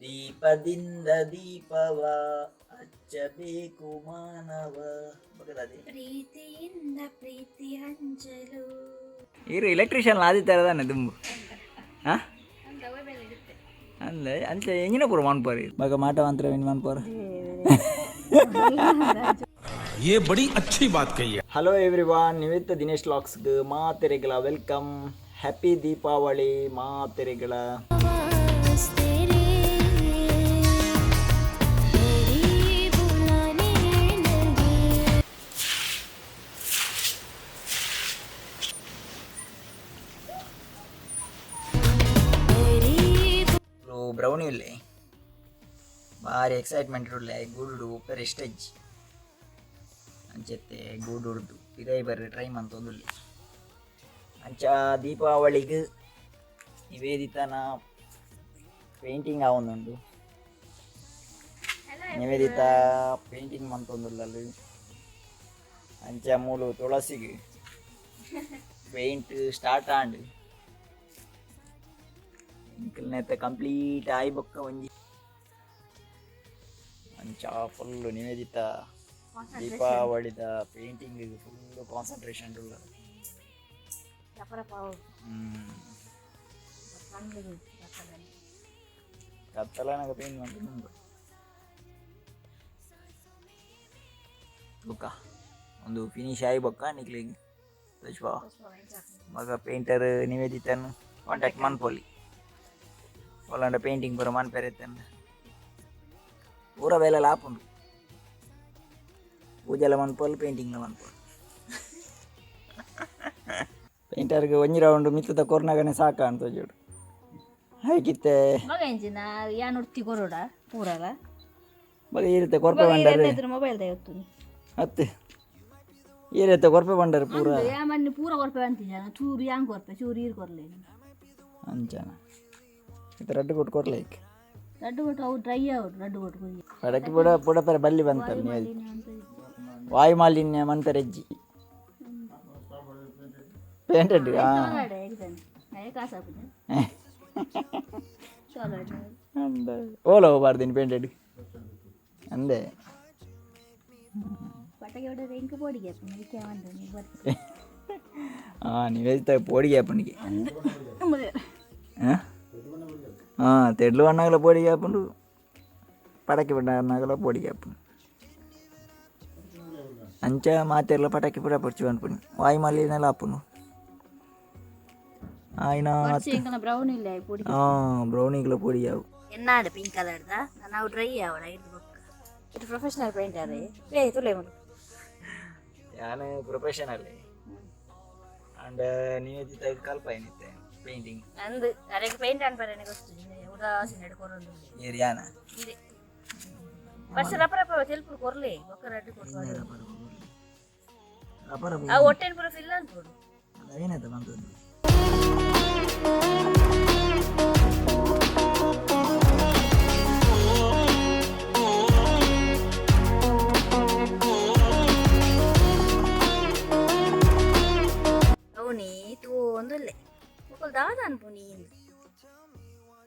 ದೀಪದಿಂದ ದೀಪವ ಹಚ್ಚಬೇಕು ಮಾನವ. ಪ್ರೀತಿಯಿಂದ ಪ್ರೀತಿ ಹಂಚಲು. ಇರು ಎಲೆಕ್ಟ್ರಿಷಿಯನ್ ಆದಿತ್ಯದಾನೆ ದುಂಬು ಹಾಂ ಅಂದೆ ಅಂಚೆ ಎಂಗಿನ ಪೂರ ಮನ್ಪರಿ ಮಗ ಮಾಟವಂತರ ವಿನ್ ಮನ್ಪರ. ये बड़ी अच्छी बात कही है. ಹಲೋ ಎವ್ರಿವಾನ್, ನಿವೇದಿತ ದಿನೇಶ್ ವ್ಲಾಗ್ಸ್ಗೆ ಮಾತೆರೆಗಳ ವೆಲ್ಕಮ್. ಹ್ಯಾಪಿ ದೀಪಾವಳಿ ಮಾತೆರೆಗಳ. ಬ್ರೌನಿ ಇಲ್ಲೇ ಭಾರಿ ಎಕ್ಸೈಟ್ಮೆಂಟ್ ಇರಲಿ ಗೂಡು ಪೆರೆಸ್ಟೇಜ್ ಅಂಚೆತ್ತೆ ಗೂಡು ಹುಡ್ದು ಇದೇ ಬರ್ರಿ ಟ್ರೈ ಮಂತೊಂದುಲ್ಲಿ ಅಂಚ ದೀಪಾವಳಿಗೆ ನಿವೇದಿತನ ಪೇಂಟಿಂಗ್ ಆವೊಂದುಂಡು. ನಿವೇದಿತ ಪೇಂಟಿಂಗ್ ಮಂತೊಂದುಲ್ಲಲ್ಲಿ ಅಂಚ ಮೂಲು ತುಳಸಿಗೆ ಪೇಂಟ್ ಸ್ಟಾರ್ಟ್ ಆಂಡ್ ಇಂಕಲ್ನೇತ ಕಂಪ್ಲೀಟ್ ಆಯಿ ಬೊಕ್ಕ ಒಂಜಿ ಅಂಚ ಫುಲ್ ನಿವೇದಿತ ದೀಪಾವಳಿದ ಪೇಂಟಿಂಗ್ ಫುಲ್ ಕಾನ್ಸಂಟ್ರೇಷನ್ ಉಳ್ಳ. ಕತ್ತಲನಾಗ ಪೇಂಟ್ ಮಾಡ್ಕೊಂಡು ಬುಕ್ಕ ಒಂದು ಫಿನಿಶ್ ಆಗಿ ಬೊಕ್ಕ ನಿಕ್ಲಿಗೆ ರಜ್ವಾ ಮಗ ಪೇಂಟರ್ ನಿವೇದಿತನು ಕಾಂಟ್ಯಾಕ್ಟ್ ಮನ್ಪೊಲಿ ಒಳ್ಳಂಡ ಪೇಂಟಿಂಗ್ ಪೂರ ಮನ್ಪೆರೆತ್ತಂಡ ಪೂರ ಬೇಲೆಲ್ಲ ಆಪುಂಡು ಪೂಜೆಲ್ಲ ಮನ್ಪೊಲ್ ಪೇಂಟಿಂಗ್ಲ ಮನ್ಪೊಲ್. ಪೇಂಟರ್ಗೆ ಒಂಜಿ ರೌಂಡ್ ಮಿತ್ತದ ಕೊರ್ನಾಗನೆ ಸಾಕ ಅಂತ ಜೋಡು ಹಾಕಿತ್ತೆ ಮಗ ಇರುತ್ತೆ ಕೊರ್ಪೆ ಬಂಡರೆ ಮೊಬೈಲ್ ಹತ್ತೆ ಏರತ್ತೆ ಕೊರ್ಪೆ ಬಂಡರೆ ಪೂರ ಪೂರ ಕೊರ್ಪೆ ಅಂತಿದ್ದ ಚೂರು ಯಾಂಗ್ ಕೊರ್ಪೆ ಚೂರು ಈರು ಕೊರ್ಲೆ ಅಂಚನ ಇದು ರಡ್ಡು ಕೊಟ್ಟು ಕೊರ್ಲೈಕ್ ರಡ್ಡು ಕೊಟ್ಟು ಅವು ಡ್ರೈ ಆಗೋದು ರಡ್ಡು ಕೊಟ್ಟು ಪಡಕ್ಕೆ ಪುಡಪರ ಬಲ್ಲಿ ಬಂತಲ್ಲ ನೀವು ವಾಯು ಮಾಲಿನ್ಯ ಮಂತರೆಜ್ಜಿ ಪೇಂಟೆಡ್ ಓಲ ಹೋಗ್ಬಾರ್ದು ಪೇಂಟೆಡ್ ಅಂದೆ ನಿವೇದಿತ ಪೋಡಿಗೆ ಆಪಣಿಗೆ తెడ్లు అన్నాగల పొడి కాపుండు పటాకి అన్నాగల పొడి కాపుండు అంచ మాతేర్ల పటాకి కూడా పొడిచి అనుకుని వాయి మళ్ళీ నెల అప్పును ఆయన బ్రౌనీలో పొడి కావు ఎన్నాడు పింక్ కలర్ దా ನಾವು ಡ್ರೈ ಆವಡ ಇದು ಪ್ರೊಫೆಷನಲ್ ಪೇಂಟರ್ ಏ ತುಲೆ ಮನು ಯಾನೆ ಪ್ರೊಫೆಷನಲ್ ಅಂಡ್ ನಿವೇದಿತ ಕಲ್ಪೈನಿತ್ತೆ ಪೇಂಟಿಂಗ್ ಅಂದು ಅರೆಗೆ ಪೇಂಟ್ ಅನ್ಪರೇನೆ ಗೊತ್ತು ಉದಾಸೀನ ಹಿಡ್ಕೊಂಡು ಏರಿಯಾನ ಇದೆ ಫಸ್ಟ್ ರಪರಪ ತೆಲ್ಪು ಕೊರ್ಲೆ ಒಕ್ಕ ರಡ್ಡು ಕೊಡ್ತಾರೆ ಆ ಹೊಟ್ಟೆನ ಪುರ ಫಿಲ್ ಅನ್ಕೊಡು ಏನಂತ ಬಂತು ಅವನಿ ತೂ ಒಂದುಲ್ಲೆ ದಾದ ಅನ್ಪುನಿ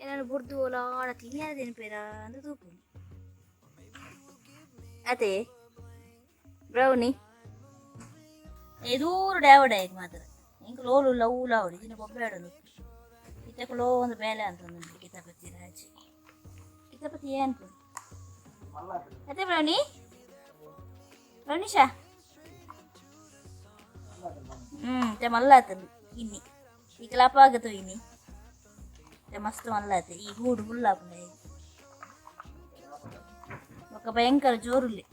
ಏನಾದ್ರು ಬುರ್ದು ಓಲ ಆಡ ತಿನ್ಯಾದೇನು ಪೇರ ಅಂದ್ರೆ ತೂಪುನಿ ಅದೇ ಬ್ರೌನಿ ದೂರ ಡ್ಯಾವಡ ಈಗ ಮಾತ್ರ ಇಂಕ ಲೋಲು ಲವ್ಲ ಅವಡಿ ದಿನ ಬೊಬ್ಬಾಡೋದು ಇತ್ತಕ್ಕೆ ಲೋ ಒಂದು ಬೇಲೆ ಅಂತ ಒಂದು ಕಿತಾಪತಿ ರಾಜಿ ಕಿತಾಪತಿ ಏನು ಅದೇ ಬ್ರೌನಿ ಬ್ರೌನಿಶಾ ते ಮಲ್ಲಾತನು ಇನ್ನಿ ಈ ಕ್ಲಾಪ್ ಆಗತ್ತು ಇನ್ನಿ ಮಸ್ತ್ ಮಲ್ಲಾತೆ ಈ ಗೂಡು ಹುಲ್ಲಾಪುಂಡೆ ఒక భయంకర జోరులే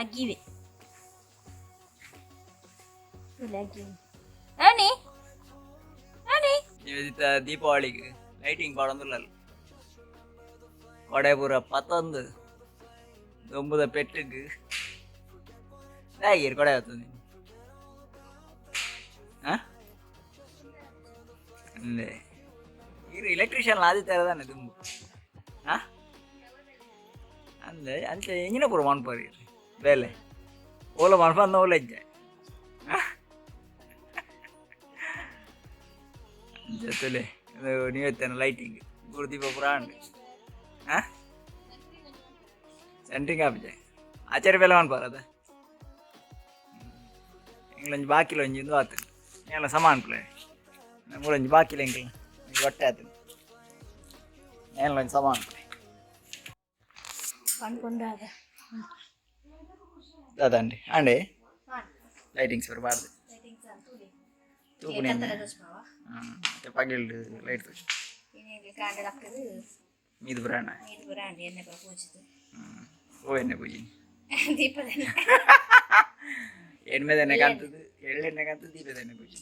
అగ్గివే అని అని ನಿವೇದಿತ ದೀಪಾವಳಿಗೆ ಲೈಟಿಂಗ್ ಪಾಡೊಂದುಲ್ಲ ಕೊಡೆ ಪೂರ ಪತ್ತೊಂದು ದೊಂಬುದ ಪೆಟ್ಟಿಗೆ ಹೇಗಿರು ಕೊಡೆ ಆಯ್ತು ನೀನು ಅಂದೆ ಇರು ಎಲೆಕ್ಟ್ರಿಷಿಯನ್ ಆದಿತ್ಯದಾನೆ ದುಂಬು ಅಂದೆ ಅಂಚೆ ಎಂಗಿನ ಪೂರ ಮನ್ಪರಿ ಬೇಲೆ ಓಲ ಮನ್ಪಂದ ಓಲ ಇಜ್ಜೆ ಜೊತೆಲೆ ನೀವೆತ್ತೇನೆ ಲೈಟಿಂಗ್ ಗುರುದೀಪ ಪುರ ಅಂಡು ಹಾಂ ಸೆಂಟ್ರಿಂಗ್ ಆಪಜೆ ಆಚಾರ್ಯ ಬೆಲೆ ಅನ್ಪಾರದ ಎಂಗ್ಲೊಂಜಿ ಬಾಕಿಲ ಒಂಜಿ ಇದು ಆತು ಎಲ್ಲ ಸಮ ಅನ್ಪಲೆ ಮೂರೊಂಜಿ ಬಾಕಿಲ ಎಂಗ್ಲ ಹೊಟ್ಟೆ ಆತು ಏನೊಂಜಿ ಸಮ ಅನ್ಪಲೆ ಅನ್ಕೊಂಡಾಗ ಅದಂడి అండి లైటింగ్స్ బరబార్దు తూపునే పగిల్డు లైట్ తోచి మీది బ్రాండ్ ఓ ఎన్నే పోయి ఎనిమిది ఎన్నే కంతది ఎళ్ళు ఎన్నే కంతది దీపది ఎన్నే పోయి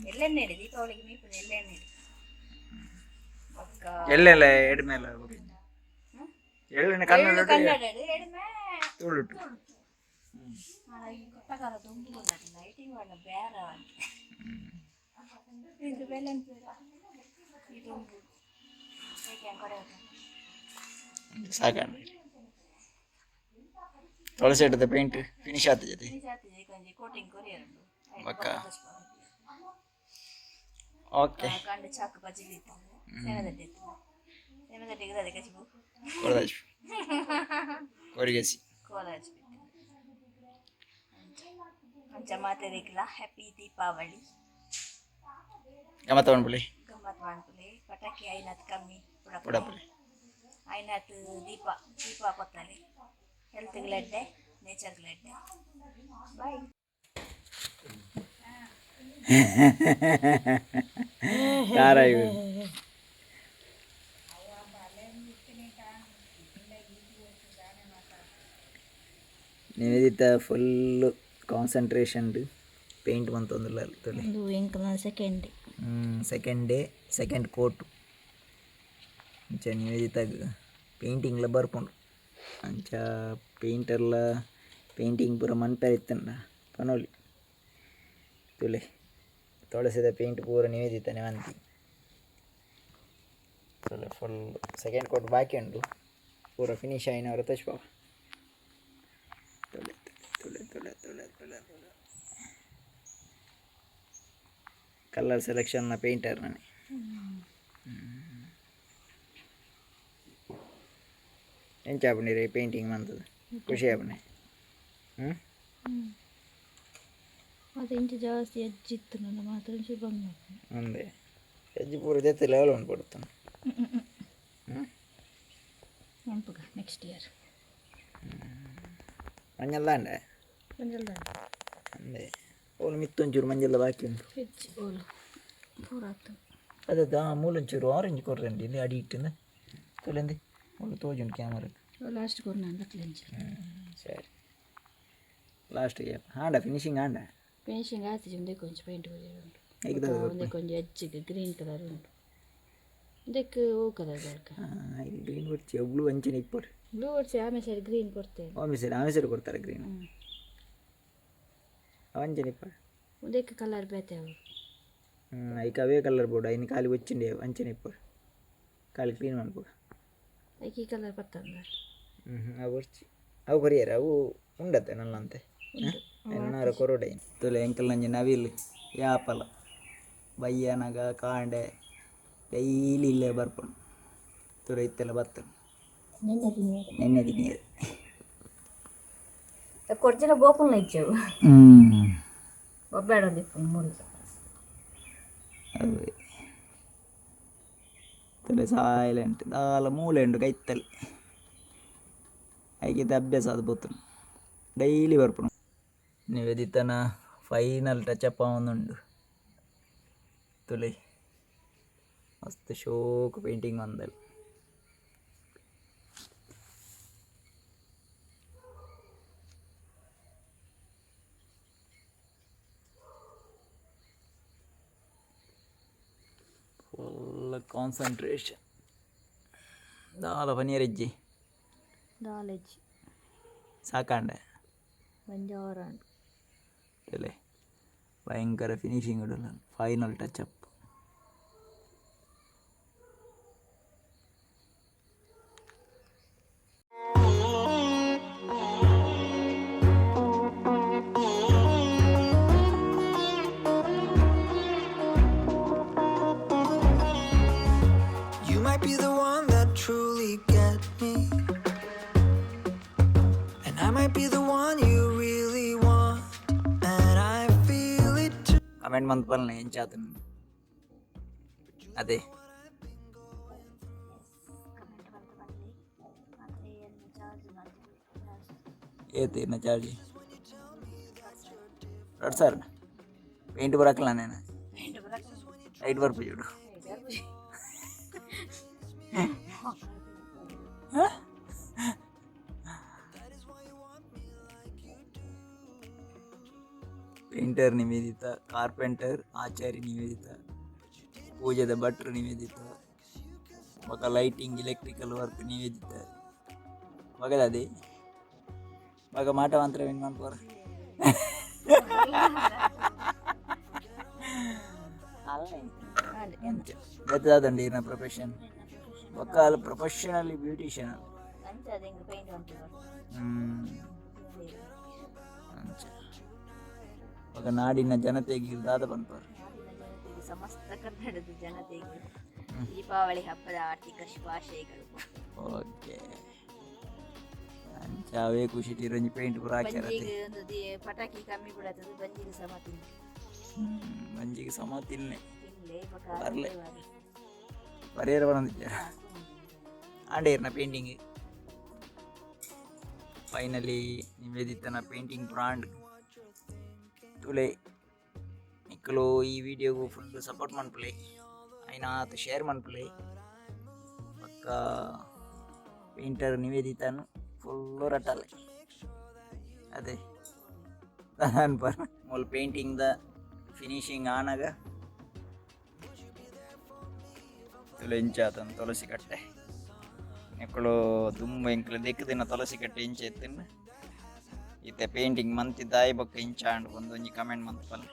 ఎల్లెన్నెడు దీపావళికి మీకు ఎల్లెన్నెడు ಎಳ್ಳೆಲ್ಲ ಎಡ್ಮೇಲೆ ಎಳ್ಳೆಣ್ಣೆ ಕನ್ನಡ ತುಳುಟು కొత్తగా దుమ్ముకున్నట్టు లైటింగ్ వాళ్ళ బేర ఇంత బెల్లం ఈ దుమ్ము ಸಾಕಂడి ತುಳಸಿ ಇಟ್ಟದ ಪೇಂಟ್ ಫಿನಿಶ್ ಆಗ್ತದೆ ಜೊತೆ ಕೋಟಿಂಗ್ ಕೊರಿಯರ್ ಪಕ್ಕ ಓಕೆ ಕಂಡು ಚಾಕು ಬಜ್ಜಿ ಸೇನದಡ್ಡಿ ಅದಕ್ಕೆ ಕೊಡದಾಜು ಕೊರಿಗೇಸಿ ಕೋಲಾಜ್ ಪಂಚಮಾತೆರಿಗಿಲ್ಲ ಹ್ಯಾಪಿ ದೀಪಾವಳಿ ಗಮ್ಮತ್ ಮಾಡ್ಬಿಡಿ ಗಮ್ಮತ್ ಮಾಡ್ಬಿಡಿ ಪಟಾಕಿ ಐನತ್ ಕಮ್ಮಿ ಪುಡಪುಡಿ ಐನತ್ ದೀಪ ಕೊತ್ತಲಿ ಹೆಲ್ತ್ಗಳಡ್ಡೆ ನೇಚರ್ಗಳಡ್ಡೆ ಬಾಯ್ ಖಾರ ಇವು ನಿವೇದಿತ ಫುಲ್ ಕಾನ್ಸಂಟ್ರೇಷನ್ ಪೇಂಟ್ ಬಂತಂದಿಲ್ಲ ಸೆಕೆಂಡ್ ಡೇ ಸೆಕೆಂಡ್ ಕೋಟು ಅಂಚ ನಿವೇದಿತಾಗ ಪೇಂಟಿಂಗ್ಲ ಬರ್ಪುಂಡು ಅಂಚ ಪೇಂಟರ್ಲ ಪೇಂಟಿಂಗ್ ಪೂರ ಮನ್ಪೆರ ಇತ್ತಂಡ ಪನೋಲಿ ತುಲೆ ತೊಳಸಿದ ಪೇಂಟ್ ಪೂರ ನಿವೇದಿತಾನೆ ಅಂತಿ ತುಲೆ ಫುಲ್ ಸೆಕೆಂಡ್ ಕೋಟ್ ಬಾಕಿ ಉಂಟು ಪೂರ ಫಿನಿಶ್ ಆಯ್ನವ್ರ ತಚ್ಪಾವ ತುಲೆ ತುಲೆ ತುಲೆ ತುಲೆ ತುಲೆ ತುಲೆ ಕಲರ್ ಸೆಲೆಕ್ಷನ್ನ ಪೇಂಟರ್ ನಾನೇ ಎಂಚ ಆಪುಂಡಿರಿ ಪೇಂಟಿಂಗ್ ಮಂತದ ಖುಷಿ ಆಪುಂಡೆ ಅದು ಇಂಚು ಜಾಸ್ತಿ ಎಜ್ಜಿತ್ತು ನನ್ನ ಮಾತ್ರ ಬಂದು ಅಂದೆ ಎಜ್ಜಿ ಪೂರ ಜೊತೆ ಲೆವೆಲ್ ಒಂದು ಕೊಡ್ತಾನೆ ನೆನಪುಗ ನೆಕ್ಸ್ಟ್ ಇಯರ್ ಮಂಜಲ್ದ ಅಂಡೆ ಮಂಜಲ್ದ ಅಂದೆ ಅವನು ಮಿತ್ತೊಂಚೂರು ಮಂಜಲ್ದ ಬಾಕಿ ಉಂಟು ಹೆಚ್ಚು ಓಲು ಪೂರಾತು ಅದದ ಮೂಲೊಂಚೂರು ಆರೆಂಜ್ ಕೊರ್ರಂడి ಇಲ್ಲಿ ಅಡಿ ಇಟ್ಟಿಂದ ತೊಲೆಂದು ಅವಳು ತೋಜುಂಡು ಕ್ಯಾಮರಾಗೆ ಲಾಸ್ಟ್ ಕೊರ್ನ ಅಂದಕ್ಲೆಂಚ ಸರಿ ಲಾಸ್ಟಿಗೆ ಹಾಂಡ ಫಿನಿಶಿಂಗ್ ಹಾಂಡ ಫಿನಿಶಿಂಗ್ ಆಯ್ತು ಒಂದೇ ಕೊಂಚ ಪೇಂಟ್ ಹೇಗಿದೆ ಒಂದೇ ಕೊಂಚ ಎಜ್ಜಿಗೆ ಗ್ರೀನ್ ಕಲರ್ ಉಂಟು ಇದಕ್ಕೆ ಓ ಕಲರ್ ಬೇಕು ಇಲ್ಲಿ ಗ್ರೀನ್ ಕೊಡ್ತೀವಿ ಬ್ಲೂ ಅಂಚನೆ ಇಪ್ಪರು ಬ್ಲೂ ಹೊಡ್ಸಿ ಆಮೇಲೆ ಸರಿ ಗ್ರೀನ್ ಕೊಡ್ತೇವೆ ಆಮೇಲೆ ಸರಿ ಕೊಡ್ತಾರೆ ಗ್ರೀನ್ ಅಂಚನೆ ಇಪ್ಪ ಇದಕ್ಕೆ ಕಲರ್ ಬೇತೇವೆ ಐಕ ಅವೇ ಕಲರ್ ಬೋರ್ಡ್ ಐನು ಖಾಲಿ వచ్చిండే ಅಂಚನೆ ಇಪ್ಪರು ಖಾಲಿ ಕ್ಲೀನ್ ಮಾಡ್ಬೋದು ಐಕಿ ಕಲರ್ ಬರ್ತಂದ ಅವು ಬರ್ಚಿ ಅವು ಕೊರಿಯರ್ ಅವು ಉಂಡತ್ತೆ ನಲ್ಲಂತೆ ಎನ್ನಾರ ಕೊರೋಡೆ ತುಲೆ ಎಂಕಲ್ ನಂಜಿ ನವಿಲ್ ಯಾಪಲ ಬಯ್ಯನಗ ಕಾಂಡೆ ಡೈಲಿ ಇಲ್ಲೇ ಬರ್ಪುಂಡು ತುರ ಇತ್ತೆಲ್ಲ ಬರ್ತಾನೆ ನೆನ್ನೆ ತಿನ್ನೀರು ಕೊಡ್ಜಿನ ಗೋಪುಲ್ನ ಇಚ್ಚವು ಒಬ್ಬೇಡ ಮೂರು ಅದು ತಲೆ ಸೈಲೆಂಟ್ ದಾಲ ಮೂಲೆ ಉಂಡು ಕೈತ್ತಲ್ಲಿ ಐಕಿತ ಅಭ್ಯಾಸ ಅದು ಬರ್ತನು ಡೈಲಿ ಬರ್ಪುನು ನಿವೇದಿತನ ಫೈನಲ್ ಟಚಪ್ ಅವನುಂಡು ತುಲೆ ಮಸ್ತ್ ಶೋಕ್ ಪೇಂಟಿಂಗ್ ಬಂದಲ್ಲ ಫುಲ್ ಕಾನ್ಸಂಟ್ರೇಷನ್ ದಾಲ ಪನೀರಜ್ಜಿ ನಾಲೆಜ್ ಸಾಕಾಂಡೆ ಮಂಜಾರಾಂಡ್ ಅಲ್ಲೇ ಭಯಂಕರ ಫಿನಿಶಿಂಗ್ ಇಡಲ್ಲ ಫೈನಲ್ ಟಚಪ್ ಕಮೆಂಟ್ ಮಂತ್ ಪಲ್ಲೆ ಎಂಚಾತ ಅದೇ ಕಮೆಂಟ್ ಬಂತು ಬರಲಿ ಮತ್ತೆ ಏನು ಚಾರ್ಜ್ ಮಾಡ್ತೀವಿ ಏತೇನ ಚಾರ್ಜ್ 2,000 ಪೇಂಟ್ ಬರಕಲ್ಲ ನಾನು ಲೈಟ್ ಬರ್ಪು చూడు ಪೇಂಟರ್ ನಿವೇದಿತ, ಕಾರ್ಪೆಂಟರ್ ಆಚಾರಿ ನಿವೇದಿತ, ಪೂಜೆದ ಭಟ್ರು ನಿವೇದಿತ, ఒక ಲೈಟಿಂಗ್ ಎಲೆಕ್ಟ್ರಿಕಲ್ ವರ್ಕ್ ನಿವೇದಿತ ಮಗದದಿ ಮಗ ಮಾಟ ಮಂತ್ರ ವಿನ್ ಮಾಡ್ಕೋರ ಎಂತದಂడి ఈయన ప్రొఫెషన్ ఒక ప్రొఫెషనల్ బ్యూటిషియన్ ఒక ನಾಡಿನ ಜನತೆಗೆ ದಾದ ಬಂದ್ಪಾರು ಸಮಸ್ತ ಕನ್ನಡದ ಜನತೆಗೆ ದೀಪಾವಳಿ ಹಬ್ಬದ ಆರ್ಥಿಕ ಶುಭಾಶಯಗಳು. ಓಕೆ ಅವೇ ಖುಷಿ ರಂಜಿ ಪೇಂಟ್ ಪೂರ ಹಾಕ್ಯಾರ ಒಂದು ಪಟಾಕಿ ಕಮ್ಮಿ ಬಿಡತ್ತದು ಬಂಜಿಗೆ ಸಮ ತಿನ್ನಿ ಮಂಜಿಗೆ ಸಮ ತಿನ್ನೆ ತಿನ್ಲೇ ಬರ್ಲೆ ಬರೆಯರ ಬಂದಿದ್ದೆ ಆಂಡೇರ್ನ ಪೇಂಟಿಂಗ್ ಫೈನಲಿ ನಿವೇದಿತನ ಪೇಂಟಿಂಗ್ ಬ್ರಾಂಡ್ ತುಲೆ ನಿಕ್ಕಲು ಈ ವಿಡಿಯೋಗೂ ಫುಲ್ ಸಪೋರ್ಟ್ ಮಾಡ್ಪಲೆ అయినా ಶೇರ್ ಮಾಡ್ಪಲೆ ಪಕ್ಕ ಪೇಂಟರ್ ನಿವೇದಿತನು ಫುಲ್ಲು ರಟ್ಟಲೆ ಅದೇ ಅನ್ಪರ್ ಮೊಲ್ ಪೇಂಟಿಂಗ್ ದ ಫಿನಿಶಿಂಗ್ ಆನಾಗ ತುಲೆ ಇಂಚಾತನು ತುಳಸಿ ಕಟ್ಟೆ ನಿಕ್ಕಳು ತುಂಬ ಇಂಕ್ಲು ದಿಕ್ಕದಿನ ತುಳಸಿ ಕಟ್ಟೆ ಇಂಚ ಎತ್ತಿನ ಇತ್ತೆ ಪೇಂಟಿಂಗ್ ಮಂತಿದ್ದಾಯಿ ಬೊಕ್ಕ ಇಂಚ ಅಂಡ್ ಒಂದೊಂಜಿ ಕಮೆಂಟ್ ಮಂತ್ಪಲ್ಲ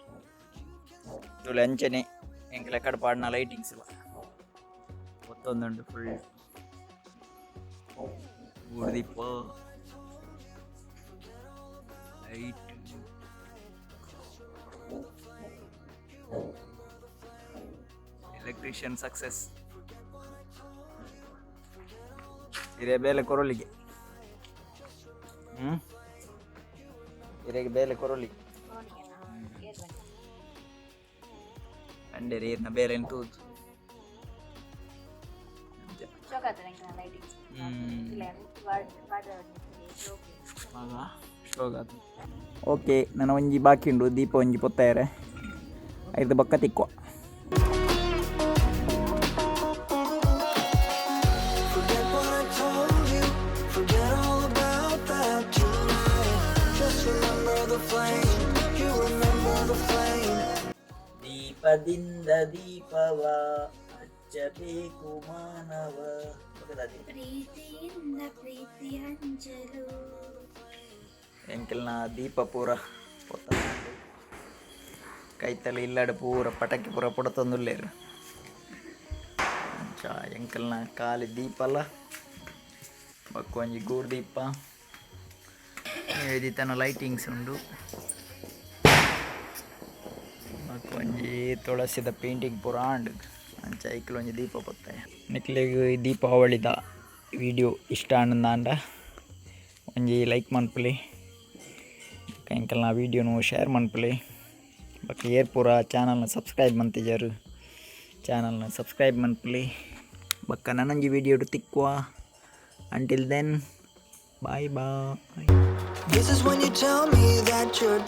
ತುಲೆ ಅಂಚನೆ ಎಂಕ್ಲೆ ಎಕ್ಕಡ ಪಾಡ್ನ ಲೈಟಿಂಗ್ಸ್ ಇಲ್ಲ ಗೊತ್ತೊಂದುಂಡು ಫುಲ್ ಊರ್ದಿಪ್ಪ ಲೈಟ್ ಎಲೆಕ್ಟ್ರಿಷಿಯನ್ ಸಕ್ಸಸ್ ಹಿರಿಯ ಬೇಲೆ ಕೊರಳಿಗೆ ಹಿರಿಯ ಬೇಲೆ ಕೊರಳಿಗೆ ಕಂಡೇರಿ ಏರ್ನ ಬೇರೆ ತೂದು ಓಕೆ ನನ್ನ ಒಂಜಿ ಬಾಕಿ ಉಂಡು ದೀಪ ಒಂಜಿ ಪೊತ್ತಾಯರೆ ಐದು ಬಕ್ಕ ತಿಕ್ಕುವ ದೀಪದಿಂದ ದೀಪವ ಹಚ್ಚಬೇಕು ಮಾನವ ಪ್ರೀತಿಯಿಂದ ಪ್ರೀತಿ ಹಂಚಲು ಎಂಕೆಲ್ನ ದೀಪ ಪೂರ ಪೊತ್ತ ಕೈತಲ್ಲಿ ಇಲ್ಲಡ ಪೂರ ಪಟಾಕಿ ಪೂರ ಪುಡತೊಂದುಲ್ಲೇರು ಎಂಕೆಲ್ನ ಖಾಲಿ ದೀಪ ಅಲ್ಲ ಬಕ್ಕ ಒಂಜಿ ಗೂಡು ದೀಪ ನಿವೇದಿತನ ಲೈಟಿಂಗ್ಸ್ ಉಂಡು ಬಕ್ಕ ಒಂಜಿ ತುಳಸಿದ ಪೇಂಟಿಂಗ್ ಪೂರ ಆಂಡ್ ಅಂಚ ಐಕ್ಲು ಒಂಜಿ ದೀಪ ಪೊತ್ತಾಯ ನಿಕ್ಲೆಗ್ ಈ ದೀಪಾವಳಿದ ವಿಡಿಯೋ ಇಷ್ಟ ಆಂಡ ಒಂಜಿ ಲೈಕ್ ಮನ್ಪುಲಿ ಎಂಕೆಲ್ನ ವೀಡಿಯೋನು ಶೇರ್ ಮನ್ಪುಲಿ ಬಕ್ಕ ಏರ್ ಪೂರ ಚಾನಲ್ನ ಸಬ್ಸ್ಕ್ರೈಬ್ ಮಂತಿಜರು ಚಾನಲ್ನ ಸಬ್ಸ್ಕ್ರೈಬ್ ಮನ್ಪುಲಿ ಬಕ್ಕ ನನಂಜಿ ವಿಡಿಯೋ ತಿಕ್ಕುವ until then bye bye. This is when you tell me that you're